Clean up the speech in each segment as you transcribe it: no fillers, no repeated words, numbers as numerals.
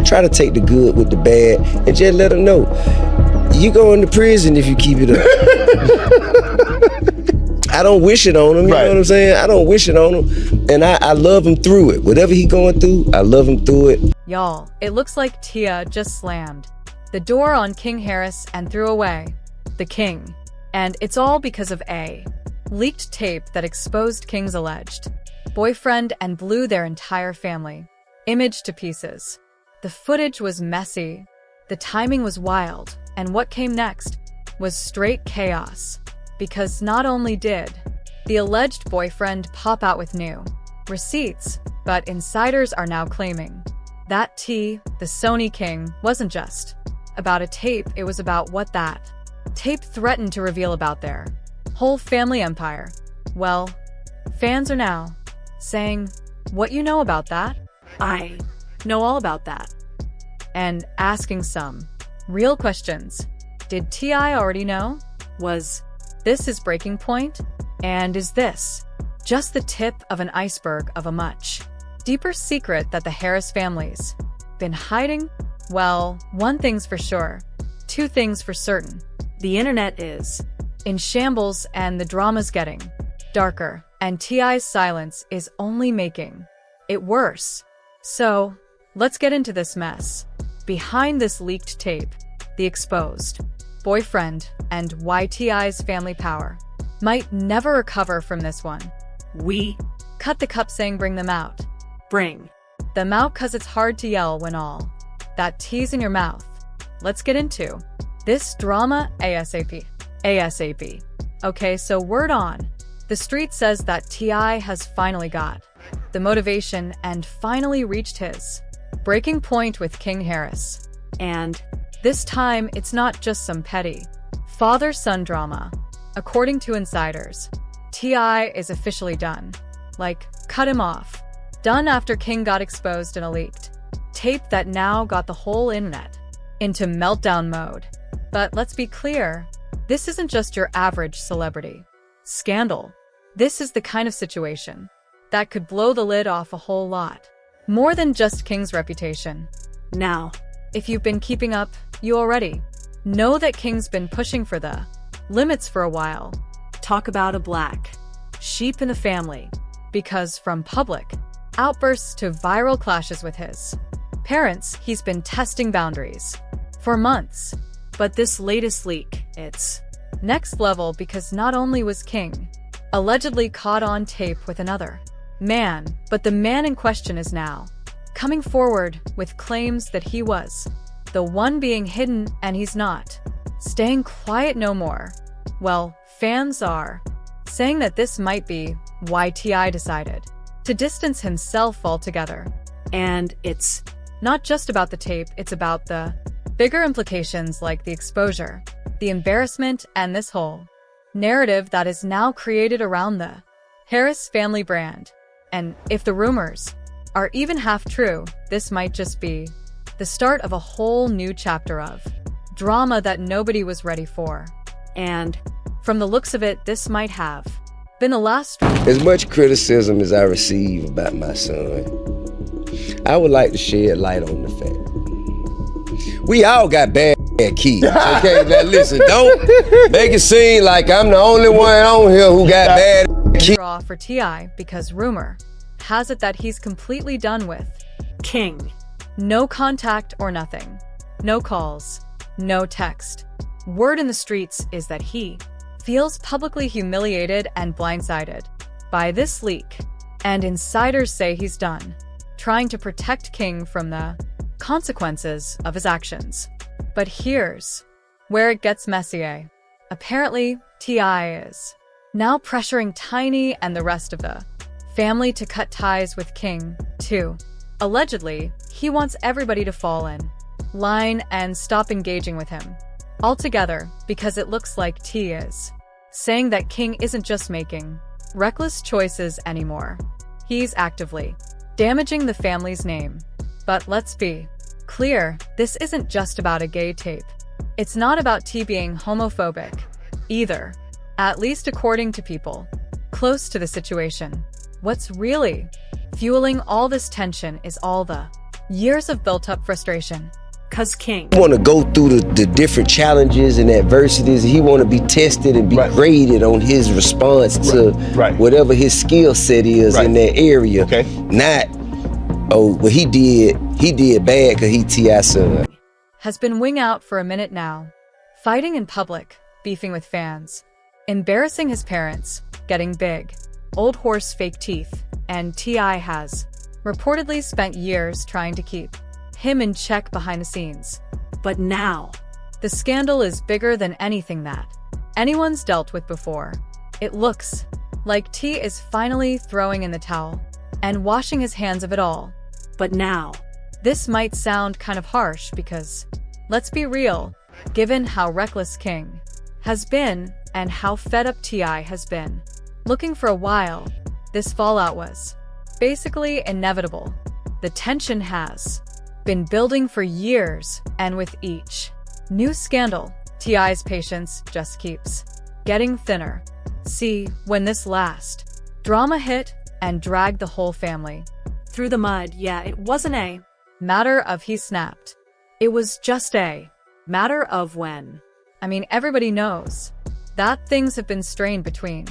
Try to take the good with the bad and just let them know. You going to prison if you keep it up. I don't wish it on him, you know what I'm saying? I don't wish it on him. And I love him through it. Whatever he going through, I love him through it. Y'all, it looks like Tia just slammed the door on King Harris and threw away the king. And it's all because of a leaked tape that exposed King's alleged boyfriend and blew their entire family image to pieces. The footage was messy, the timing was wild, and what came next was straight chaos. Because not only did the alleged boyfriend pop out with new receipts, but insiders are now claiming that T, the Sony King, wasn't just about a tape, it was about what that tape threatened to reveal about their whole family empire. Well, fans are now saying, what you know about that? I know all about that. And asking some real questions. Did T.I. already know? Was this his breaking point? And is this just the tip of an iceberg of a much deeper secret that the Harris family's been hiding? Well, one thing's for sure, two things for certain. The internet is in shambles and the drama's getting darker, and T.I.'s silence is only making it worse. So, let's get into this mess. Behind this leaked tape, the exposed boyfriend, and why T.I.'s family power might never recover from this one. We cut the cup saying bring them out. Bring them out cause it's hard to yell when all that tea's in your mouth. Let's get into this drama ASAP. ASAP. Okay, so word on. The street says that T.I. has finally got the motivation and finally reached his breaking point with King Harris. And this time, it's not just some petty father-son drama. According to insiders, T.I. is officially done. Like, cut him off. Done after King got exposed in a leaked tape that now got the whole internet into meltdown mode. But let's be clear, this isn't just your average celebrity scandal. This is the kind of situation that could blow the lid off a whole lot more than just King's reputation. Now, if you've been keeping up, you already know that King's been pushing for the limits for a while. Talk about a black sheep in the family. Because from public outbursts to viral clashes with his parents, he's been testing boundaries for months. But this latest leak, it's next level because not only was King allegedly caught on tape with another man, but the man in question is now coming forward with claims that he was the one being hidden and he's not staying quiet no more. Well, fans are saying that this might be why T.I. decided to distance himself altogether. And it's not just about the tape, it's about the bigger implications like the exposure, the embarrassment, and this whole narrative that is now created around the Harris family brand. And if the rumors are even half true, this might just be the start of a whole new chapter of drama that nobody was ready for. And from the looks of it, this might have been the last. As much criticism as I receive about my son, I would like to shed light on the fact we all got bad kids, okay? Now listen, don't make it seem like I'm the only one on here who got bad kids. Draw for T.I. because rumor has it that he's completely done with King. No contact or nothing. No calls. No text. Word in the streets is that he feels publicly humiliated and blindsided by this leak. And insiders say he's done trying to protect King from the consequences of his actions. But here's where it gets messy. Apparently, T.I. is now pressuring Tiny and the rest of the family to cut ties with King, too. Allegedly, he wants everybody to fall in line and stop engaging with him altogether because it looks like T is saying that King isn't just making reckless choices anymore. He's actively damaging the family's name. But let's be clear, this isn't just about a gay tape. It's not about T being homophobic either, at least according to people close to the situation. What's really fueling all this tension is all the Years of built-up frustration. 'Cause King Want to go through the different challenges and adversities. He want to be tested and be graded on his response to whatever his skill set is in that area. Okay. Not, oh, well, he did bad because he T.I. son. Has been wing out for a minute now. Fighting in public, beefing with fans, embarrassing his parents, getting big, old horse fake teeth, and T.I. has reportedly spent years trying to keep him in check behind the scenes. But now, the scandal is bigger than anything that anyone's dealt with before. It looks like T is finally throwing in the towel and washing his hands of it all. But now, this might sound kind of harsh because, let's be real, given how reckless King has been and how fed up T.I. has been looking for a while, this fallout was basically inevitable. The tension has been building for years, and with each new scandal, T.I.'s patience just keeps getting thinner. See, when this last drama hit and dragged the whole family through the mud, yeah, it wasn't a matter of he snapped. It was just a matter of when. I mean, everybody knows that things have been strained between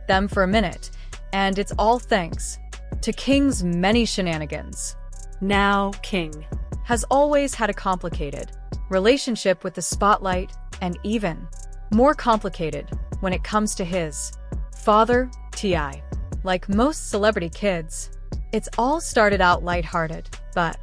them for a minute, and it's all thanks to King's many shenanigans. Now, King has always had a complicated relationship with the spotlight, and even more complicated when it comes to his father, T.I. Like most celebrity kids, it's all started out lighthearted, but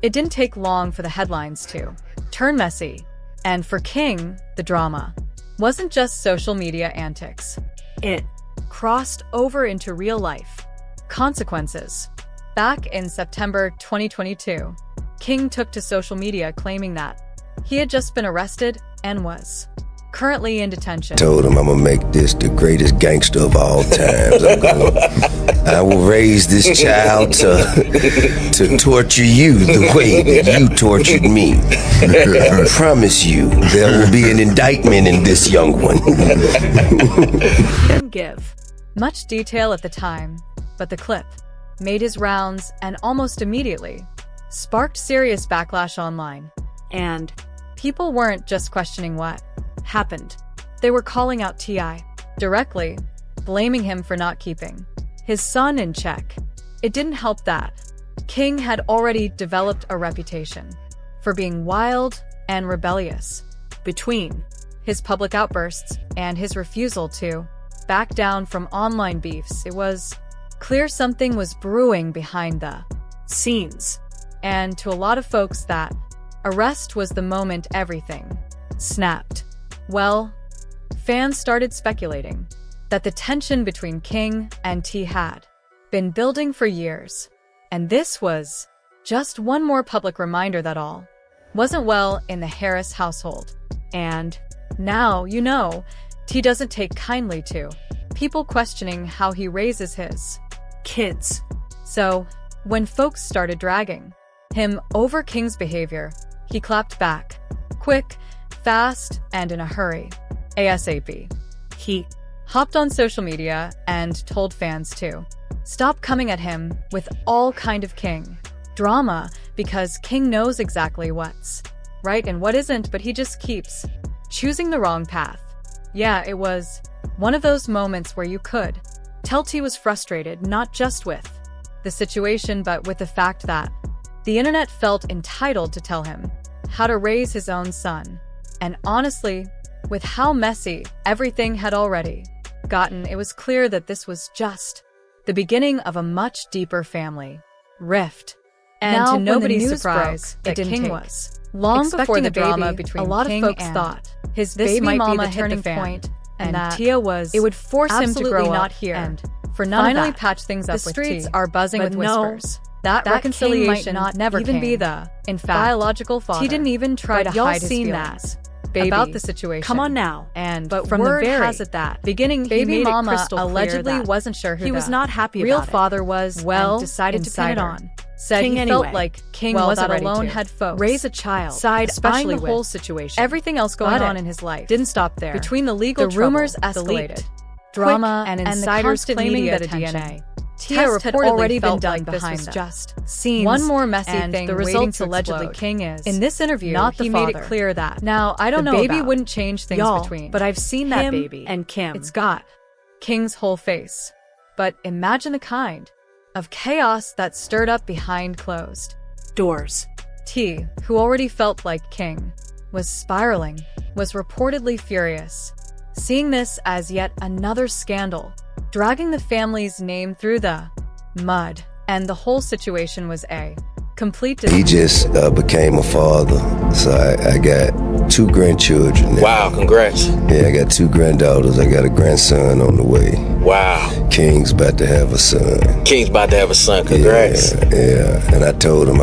it didn't take long for the headlines to turn messy. And for King, the drama wasn't just social media antics. It crossed over into real life consequences. Back in September 2022, King took to social media claiming that he had just been arrested and was currently in detention. Told him I'm gonna make this the greatest gangster of all times. I will raise this child to torture you the way that you tortured me. I promise you there will be an indictment in this young one. Didn't give much detail at the time, but the clip made his rounds and almost immediately sparked serious backlash online. And people weren't just questioning what happened. They were calling out T.I. directly, blaming him for not keeping his son in check. It didn't help that King had already developed a reputation for being wild and rebellious. Between his public outbursts and his refusal to back down from online beefs, it was clear something was brewing behind the scenes. And to a lot of folks, that arrest was the moment everything snapped. Well, fans started speculating that the tension between King and T had been building for years. And this was just one more public reminder that all wasn't well in the Harris household. And now, you know, T doesn't take kindly to people questioning how he raises his kids. So, when folks started dragging him over King's behavior, he clapped back. Quick, fast, and in a hurry. ASAP. He hopped on social media and told fans to stop coming at him with all kind of King drama, because King knows exactly what's right and what isn't, but he just keeps choosing the wrong path. Yeah, it was one of those moments where you could tell T was frustrated, not just with the situation, but with the fact that the internet felt entitled to tell him how to raise his own son. And honestly, with how messy everything had already gotten, it was clear that this was just the beginning of a much deeper family rift. And now, to nobody's surprise, that King was long before the drama between a lot of folks thought his baby might be the turning point, and that Tia was it would force him to grow not here and for finally patch things up with T. The streets are buzzing with whispers. That reconciliation might not even be the, in fact, biological father. He didn't even try to hide his feelings about the situation. Come on now. But from the very has it that beginning, baby mama allegedly wasn't sure who he was not happy real about father was. Well, and decided to pin it on. Said King he felt like King wasn't ready alone to had folks raise a child, side especially the whole situation. Everything else going on in his life didn't stop there. Between the legal the rumors escalated, leaked, drama and insiders claiming that a DNA Tia Test had reportedly already been felt done like this behind was them. just Scenes one more messy and thing the waiting results to allegedly explode. King is In this interview, not the he made it father. clear that now I don't The know baby about wouldn't change things y'all, between, but I've seen that him baby and Kim. It's got King's whole face. But imagine the kind of chaos that stirred up behind closed doors. T, who already felt like King was spiraling, was reportedly furious, seeing this as yet another scandal, dragging the family's name through the mud. And the whole situation was a complete He just became a father, so I got 2 grandchildren now. Wow, congrats. Yeah, I got 2 granddaughters. I got a grandson on the way. Wow. King's about to have a son. King's about to have a son. Congrats. Yeah, and I told him